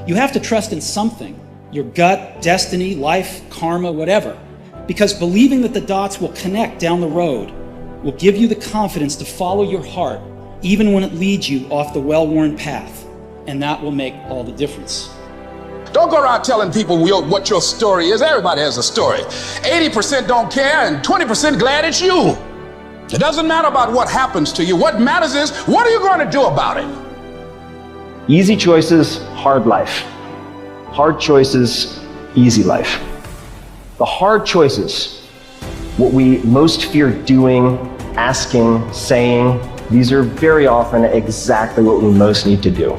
You have to trust in something, your gut, destiny, life, karma, whatever, because believing that the dots will connect down the road will give you the confidence to follow your heart, even when it leads you off the well-worn path, and that will make all the difference. Don't go around telling people what your story is. Everybody has a story. 80% don't care and 20% glad it's you. It doesn't matter about what happens to you. What matters is, what are you going to do about it? Easy choices, hard life. Hard choices, easy life. The hard choices, what we most fear doing, asking, saying, these are very often exactly what we most need to do.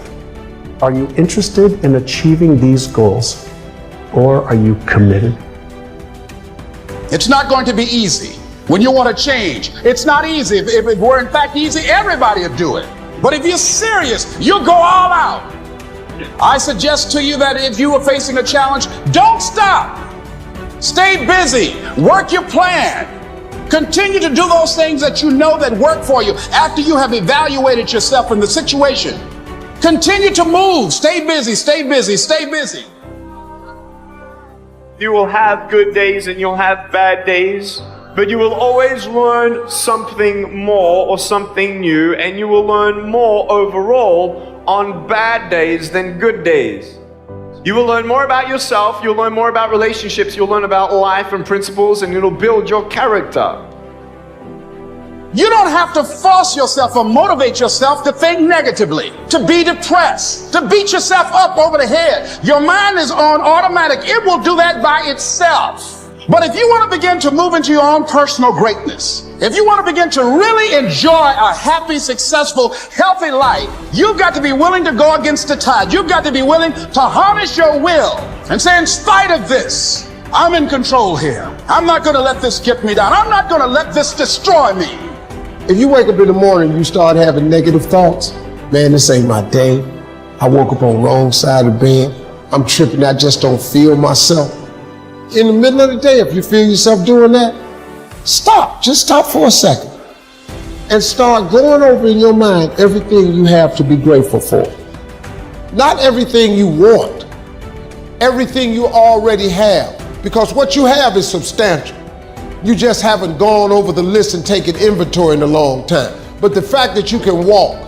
Are you interested in achieving these goals, or are you committed? It's not going to be easy. When you want to change, it's not easy. If it were in fact easy, everybody would do it. But if you're serious, you go all out. I suggest to you that if you are facing a challenge, don't stop. Stay busy. Work your plan. Continue to do those things that you know that work for you after you have evaluated yourself in the situation. Continue to move. Stay busy, stay busy, stay busy. You will have good days and you'll have bad days, but you will always learn something more or something new, and you will learn more overall on bad days than good days. You will learn more about yourself, you'll learn more about relationships, you'll learn about life and principles, and it'll build your character. You don't have to force yourself or motivate yourself to think negatively, to be depressed, to beat yourself up over the head. Your mind is on automatic. It will do that by itself. But if you want to begin to move into your own personal greatness, if you want to begin to really enjoy a happy, successful, healthy life, you've got to be willing to go against the tide. You've got to be willing to harness your will and say, in spite of this, I'm in control here. I'm not going to let this get me down. I'm not going to let this destroy me. If you wake up in the morning and you start having negative thoughts, man, this ain't my day. I woke up on the wrong side of the bed. I'm tripping. I just don't feel myself. In the middle of the day, if you feel yourself doing that, stop. Just stop for a second and start going over in your mind everything you have to be grateful for. Not everything you want, everything you already have, because what you have is substantial. You just haven't gone over the list and taken inventory in a long time. But the fact that you can walk,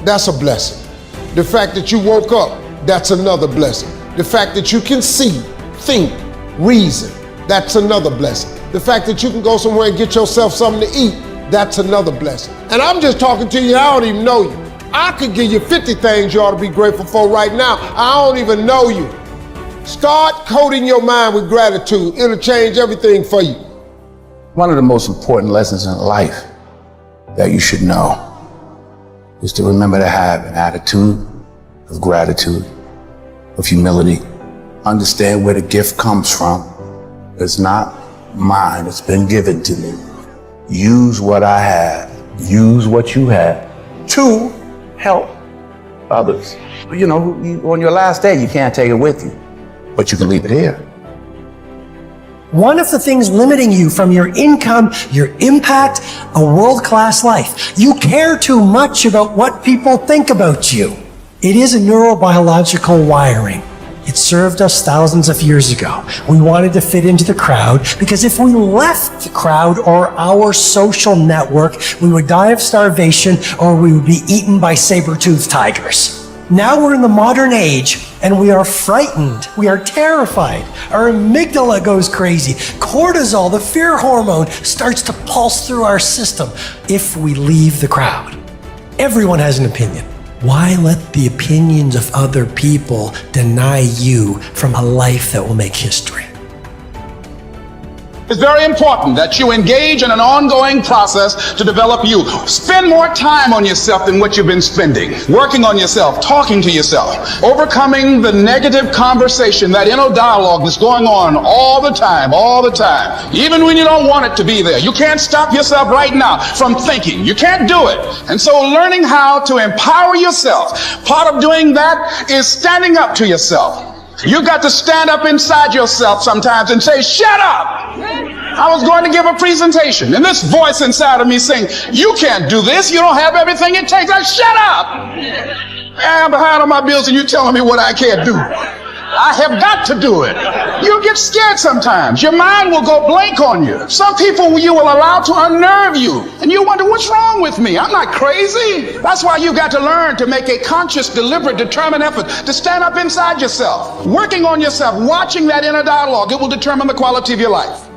that's a blessing. The fact that you woke up, that's another blessing. The fact that you can see, think, reason, that's another blessing. The fact that you can go somewhere and get yourself something to eat, that's another blessing. And I'm just talking to you, I don't even know you. I could give you 50 things you ought to be grateful for right now. I don't even know you. Start coating your mind with gratitude. It'll change everything for you. One of the most important lessons in life that you should know is to remember to have an attitude of gratitude, of humility. Understand where the gift comes from. It's not mine, it's been given to me. Use what I have, use what you have to help others. You know, on your last day, you can't take it with you, but you can leave it here. One of the things limiting you from your income, your impact, a world-class life. You care too much about what people think about you. It is a neurobiological wiring. It served us thousands of years ago. We wanted to fit into the crowd because if we left the crowd or our social network, we would die of starvation or we would be eaten by saber-toothed tigers. Now we're in the modern age and we are frightened. We are terrified. Our amygdala goes crazy. Cortisol, the fear hormone, starts to pulse through our system if we leave the crowd. Everyone has an opinion. Why let the opinions of other people deny you from a life that will make history? It's very important that you engage in an ongoing process to develop you. Spend more time on yourself than what you've been spending. Working on yourself, talking to yourself, overcoming the negative conversation, that inner dialogue that's going on all the time, even when you don't want it to be there. You can't stop yourself right now from thinking. You can't do it. And so learning how to empower yourself, part of doing that is standing up to yourself. You've got to stand up inside yourself sometimes and say, shut up! I was going to give a presentation, and this voice inside of me saying, you can't do this, you don't have everything it takes. Shut up! I'm behind on my bills and you're telling me what I can't do. I have got to do it. You'll get scared sometimes. Your mind will go blank on you. Some people you will allow to unnerve you. And you wonder, what's wrong with me? I'm not crazy. That's why you've got to learn to make a conscious, deliberate, determined effort to stand up inside yourself. Working on yourself, watching that inner dialogue, it will determine the quality of your life.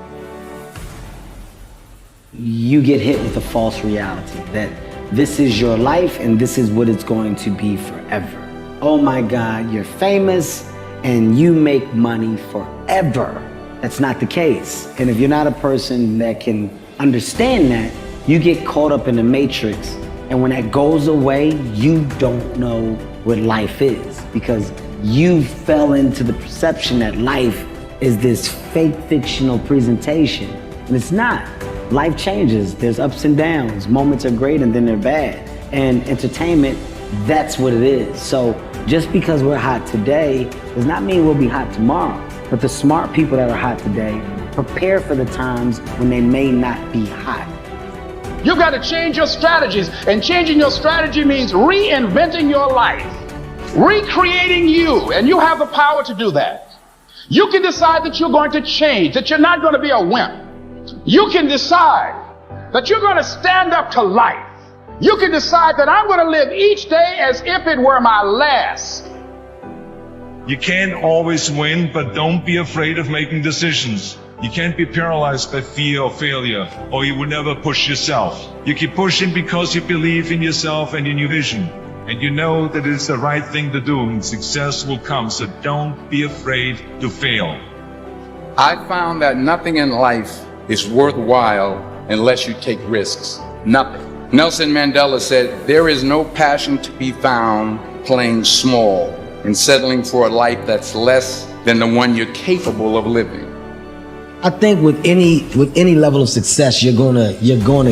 You get hit with a false reality that this is your life and this is what it's going to be forever. Oh my God, you're famous and you make money forever. That's not the case. And if you're not a person that can understand that, you get caught up in the matrix. And when that goes away, you don't know what life is because you fell into the perception that life is this fake fictional presentation. And it's not. Life changes. There's ups and downs. Moments are great and then they're bad. And entertainment, that's what it is. So just because we're hot today does not mean we'll be hot tomorrow. But the smart people that are hot today prepare for the times when they may not be hot. You've got to change your strategies, and changing your strategy means reinventing your life, recreating you, and you have the power to do that. You can decide that you're going to change, that you're not going to be a wimp. You can decide that you're going to stand up to life. You can decide that I'm going to live each day as if it were my last. You can't always win, but don't be afraid of making decisions. You can't be paralyzed by fear or failure, or you will never push yourself. You keep pushing because you believe in yourself and in your vision. And you know that it's the right thing to do, and success will come, so don't be afraid to fail. I found that nothing in life is worthwhile unless you take risks. Nothing. Nelson Mandela said, there is no passion to be found playing small and settling for a life that's less than the one you're capable of living. I think with any level of success, you're gonna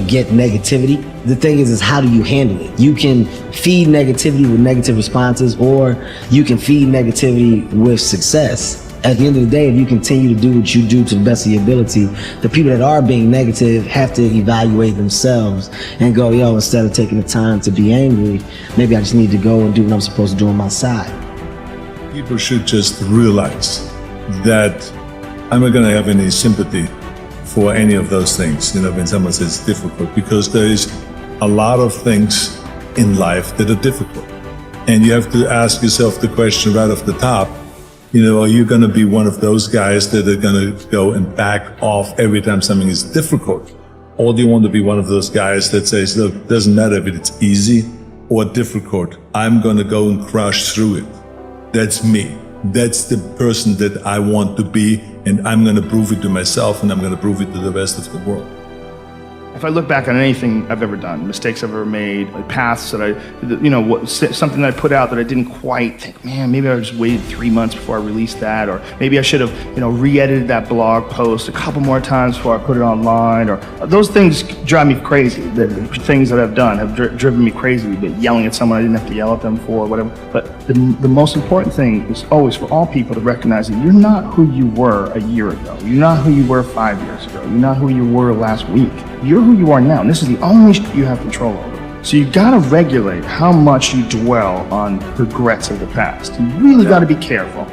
get negativity. The thing is how do you handle it? You can feed negativity with negative responses, or you can feed negativity with success. At the end of the day, if you continue to do what you do to the best of your ability, the people that are being negative have to evaluate themselves and go, yo, instead of taking the time to be angry, maybe I just need to go and do what I'm supposed to do on my side. People should just realize that I'm not going to have any sympathy for any of those things, when someone says it's difficult, because there is a lot of things in life that are difficult. And you have to ask yourself the question right off the top, are you going to be one of those guys that are going to go and back off every time something is difficult? Or do you want to be one of those guys that says, look, it doesn't matter if it's easy or difficult, I'm going to go and crush through it. That's me. That's the person that I want to be, and I'm going to prove it to myself, and I'm going to prove it to the rest of the world. If I look back on anything I've ever done, mistakes I've ever made, paths that something that I put out that I didn't quite think, man, maybe I just waited 3 months before I released that, or maybe I should have, re-edited that blog post a couple more times before I put it online, or those things drive me crazy. The things that I've done have driven me crazy, but yelling at someone I didn't have to yell at them for, whatever. But the most important thing is always for all people to recognize that you're not who you were a year ago. You're not who you were 5 years ago. You're not who you were last week. You're who you are now, and this is the only you have control over. So you gotta regulate how much you dwell on regrets of the past. You really gotta be careful.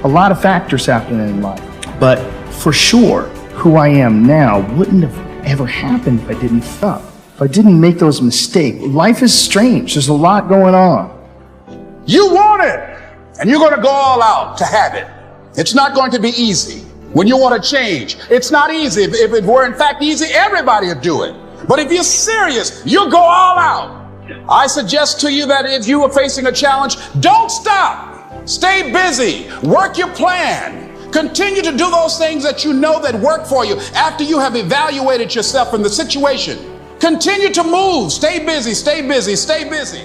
A lot of factors happen in life, but for sure, who I am now wouldn't have ever happened if I didn't fuck, if I didn't make those mistakes. Life is strange. There's a lot going on. You want it, and you're going to go all out to have it. It's not going to be easy. When you want to change, it's not easy. If it were in fact easy, everybody would do it. But if you're serious, you go all out. I suggest to you that if you are facing a challenge, don't stop. Stay busy. Work your plan. Continue to do those things that you know that work for you after you have evaluated yourself in the situation. Continue to move. Stay busy, stay busy, stay busy.